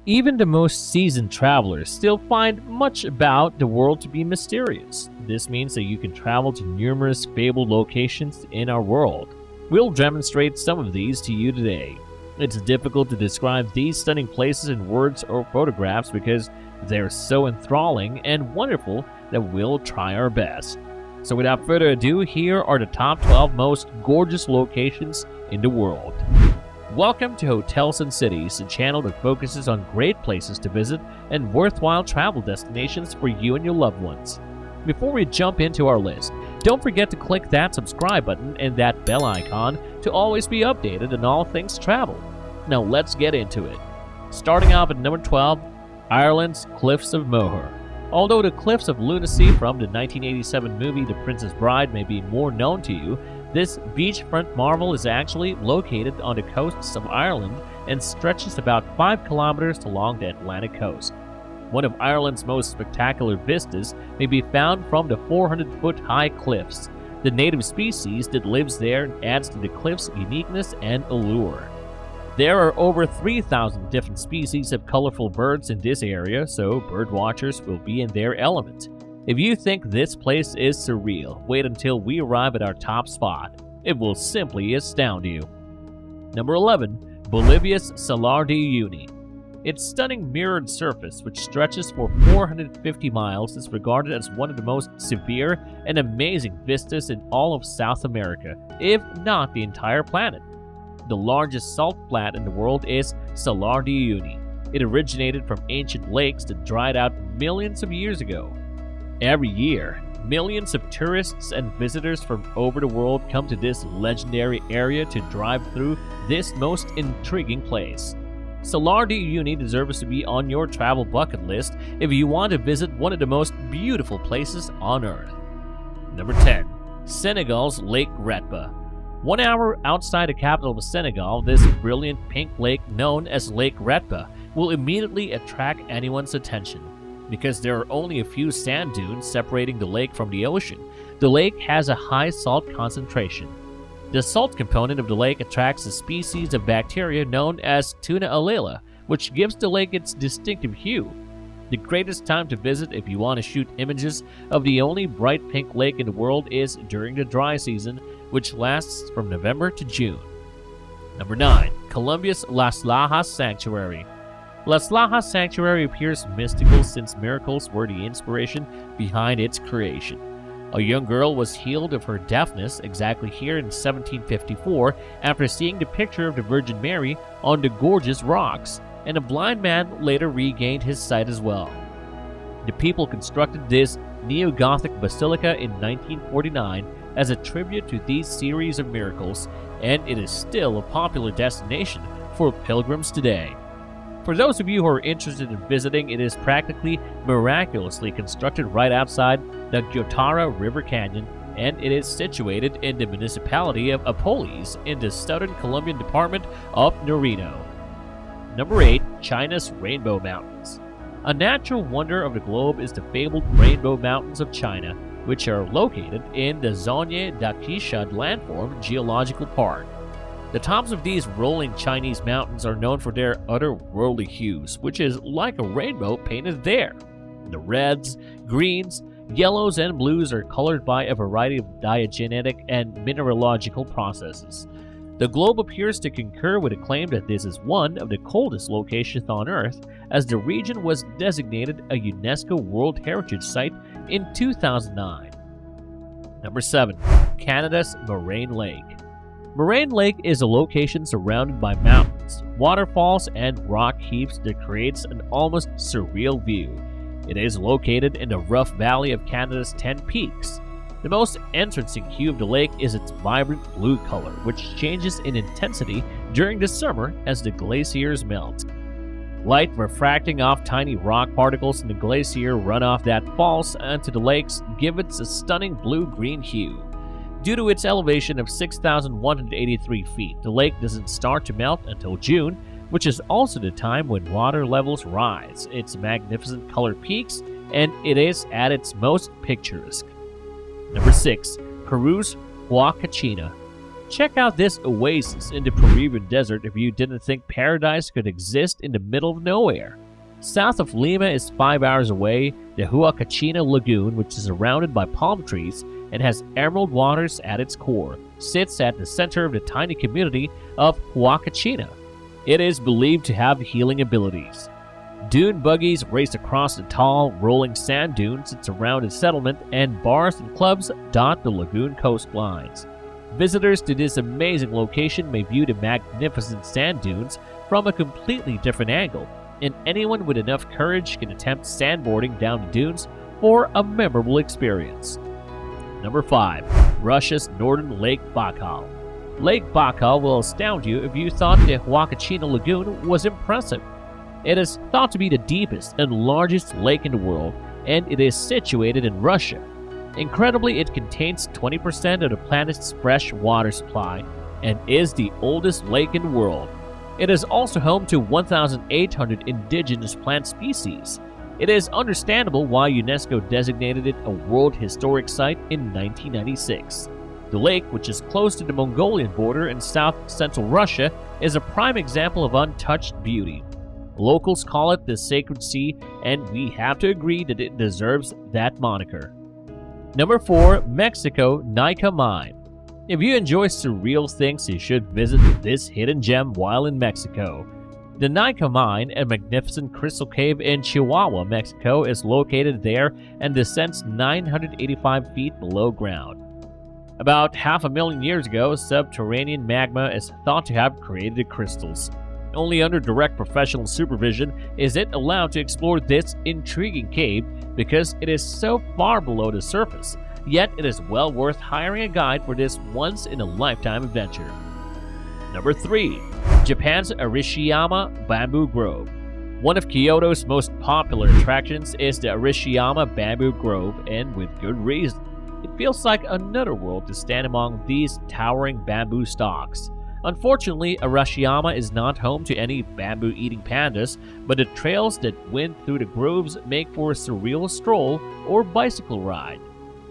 Even the most seasoned travelers still find much about the world to be mysterious. This means that you can travel to numerous fabled locations in our world. We'll demonstrate some of these to you today. It's difficult to describe these stunning places in words or photographs because they're so enthralling and wonderful that we'll try our best. So without further ado, here are the top 12 most gorgeous locations in the world. Welcome to Hotels and Cities, a channel that focuses on great places to visit and worthwhile travel destinations for you and your loved ones. Before we jump into our list, don't forget to click that subscribe button and that bell icon to always be updated on all things travel. Now let's get into it. Starting off at number 12, Ireland's Cliffs of Moher. Although the Cliffs of Lunacy from the 1987 movie The Princess Bride may be more known to you, this beachfront marvel is actually located on the coasts of Ireland and stretches about 5 kilometers along the Atlantic coast. One of Ireland's most spectacular vistas may be found from the 400-foot-high cliffs. The native species that lives there adds to the cliff's uniqueness and allure. There are over 3,000 different species of colorful birds in this area, so bird watchers will be in their element. If you think this place is surreal, wait until we arrive at our top spot. It will simply astound you. Number 11. Bolivia's Salida Uni. Its stunning mirrored surface, which stretches for 450 miles, is regarded as one of the most severe and amazing vistas in all of South America, if not the entire planet. The largest salt flat in the world is Salida Uni. It originated from ancient lakes that dried out millions of years ago. Every year, millions of tourists and visitors from over the world come to this legendary area to drive through this most intriguing place. Salida Uni deserves to be on your travel bucket list if you want to visit one of the most beautiful places on Earth. Number 10. Senegal's Lake Retba. 1 hour outside the capital of Senegal, this brilliant pink lake known as Lake Retba will immediately attract anyone's attention. Because there are only a few sand dunes separating the lake from the ocean, the lake has a high salt concentration. The salt component of the lake attracts a species of bacteria known as tuna alila, which gives the lake its distinctive hue. The greatest time to visit if you want to shoot images of the only bright pink lake in the world is during the dry season, which lasts from November to June. Number 9. Colombia's Las Lajas Sanctuary. Las Lajas Sanctuary appears mystical since miracles were the inspiration behind its creation. A young girl was healed of her deafness exactly here in 1754 after seeing the picture of the Virgin Mary on the gorgeous rocks, and a blind man later regained his sight as well. The people constructed this neo-Gothic basilica in 1949 as a tribute to these series of miracles, and it is still a popular destination for pilgrims today. For those of you who are interested in visiting, it is practically miraculously constructed right outside the Guatara River Canyon, and it is situated in the municipality of Apolis in the southern Colombian department of Nariño. Number 8. China's Rainbow Mountains. A natural wonder of the globe is the fabled Rainbow Mountains of China, which are located in the Zone d'Aqishad landform geological park. The tops of these rolling Chinese mountains are known for their otherworldly hues, which is like a rainbow painted there. The reds, greens, yellows, and blues are colored by a variety of diagenetic and mineralogical processes. The globe appears to concur with the claim that this is one of the coldest locations on Earth, as the region was designated a UNESCO World Heritage Site in 2009. Number 7. Canada's Moraine Lake. Moraine Lake is a location surrounded by mountains, waterfalls, and rock heaps that creates an almost surreal view. It is located in the rough valley of Canada's 10 peaks. The most entrancing hue of the lake is its vibrant blue color, which changes in intensity during the summer as the glaciers melt. Light refracting off tiny rock particles in the glacier runoff that falls onto the lakes give it a stunning blue-green hue. Due to its elevation of 6,183 feet, the lake doesn't start to melt until June, which is also the time when water levels rise, its magnificent color peaks, and it is at its most picturesque. Number 6. Peru's Huacachina. Check out this oasis in the Peruvian desert if you didn't think paradise could exist in the middle of nowhere. South of Lima is 5 hours away, the Huacachina Lagoon, which is surrounded by palm trees and has emerald waters at its core, sits at the center of the tiny community of Huacachina. It is believed to have healing abilities. Dune buggies race across the tall, rolling sand dunes that surround the settlement, and bars and clubs dot the lagoon coastlines. Visitors to this amazing location may view the magnificent sand dunes from a completely different angle, and anyone with enough courage can attempt sandboarding down the dunes for a memorable experience. Number 5. Russia's northern Lake Baikal. Lake Baikal will astound you if you thought the Huacachina Lagoon was impressive. It is thought to be the deepest and largest lake in the world, and it is situated in Russia. Incredibly, it contains 20% of the planet's fresh water supply and is the oldest lake in the world. It is also home to 1,800 indigenous plant species. It is understandable why UNESCO designated it a World Historic Site in 1996. The lake, which is close to the Mongolian border in south-central Russia, is a prime example of untouched beauty. Locals call it the Sacred Sea, and we have to agree that it deserves that moniker. Number 4. Mexico Nica Mine. If you enjoy surreal things, you should visit this hidden gem while in Mexico. The Nica Mine, a magnificent crystal cave in Chihuahua, Mexico, is located there and descends 985 feet below ground. About 500,000 years ago, subterranean magma is thought to have created the crystals. Only under direct professional supervision is it allowed to explore this intriguing cave because it is so far below the surface, yet it is well worth hiring a guide for this once-in-a-lifetime adventure. Number 3. Japan's Arashiyama Bamboo Grove. One of Kyoto's most popular attractions is the Arashiyama Bamboo Grove, and with good reason. It feels like another world to stand among these towering bamboo stalks. Unfortunately, Arashiyama is not home to any bamboo-eating pandas, but the trails that wind through the groves make for a surreal stroll or bicycle ride.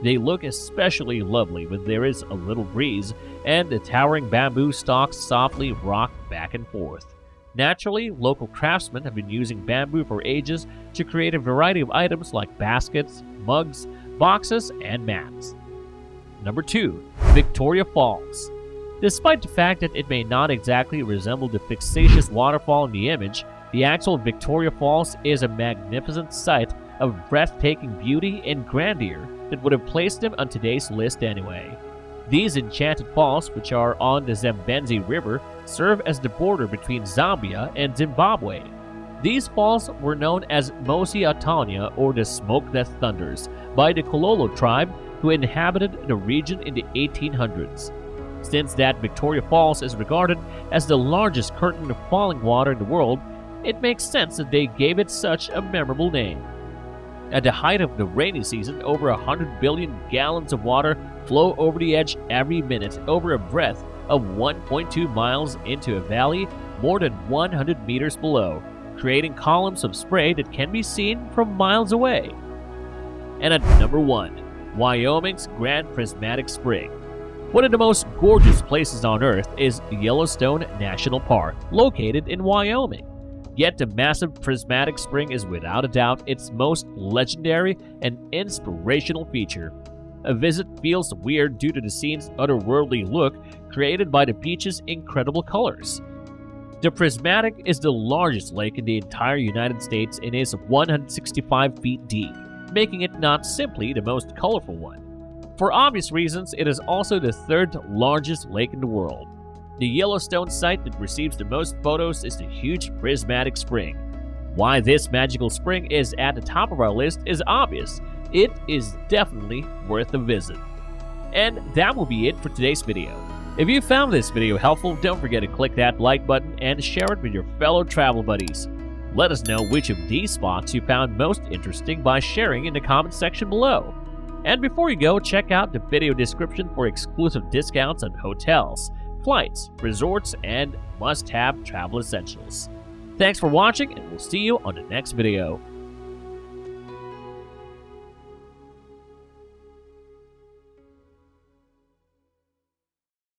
They look especially lovely when there is a little breeze, and the towering bamboo stalks softly rock back and forth. Naturally, local craftsmen have been using bamboo for ages to create a variety of items like baskets, mugs, boxes, and mats. Number 2. Victoria Falls. Despite the fact that it may not exactly resemble the fictitious waterfall in the image, the actual Victoria Falls is a magnificent sight of breathtaking beauty and grandeur that would have placed them on today's list anyway. These enchanted falls, which are on the Zambezi River, serve as the border between Zambia and Zimbabwe. These falls were known as Mosi Atanya, or the Smoke That Thunders, by the Kololo tribe who inhabited the region in the 1800s. Since that Victoria Falls is regarded as the largest curtain of falling water in the world, it makes sense that they gave it such a memorable name. At the height of the rainy season, over 100 billion gallons of water flow over the edge every minute over a breadth of 1.2 miles into a valley more than 100 meters below, creating columns of spray that can be seen from miles away. And at number 1, Wyoming's Grand Prismatic Spring. One of the most gorgeous places on Earth is Yellowstone National Park, located in Wyoming. Yet the massive prismatic spring is without a doubt its most legendary and inspirational feature. A visit feels weird due to the scene's otherworldly look created by the beach's incredible colors. The Prismatic is the largest lake in the entire United States and is 165 feet deep, making it not simply the most colorful one. For obvious reasons, it is also the third largest lake in the world. The Yellowstone site that receives the most photos is the huge Prismatic Spring. Why this magical spring is at the top of our list is obvious. It is definitely worth a visit. And that will be it for today's video. If you found this video helpful, don't forget to click that like button and share it with your fellow travel buddies. Let us know which of these spots you found most interesting by sharing in the comment section below. And before you go, check out the video description for exclusive discounts on hotels, flights, resorts, and must-have travel essentials. Thanks for watching, and we'll see you on the next video.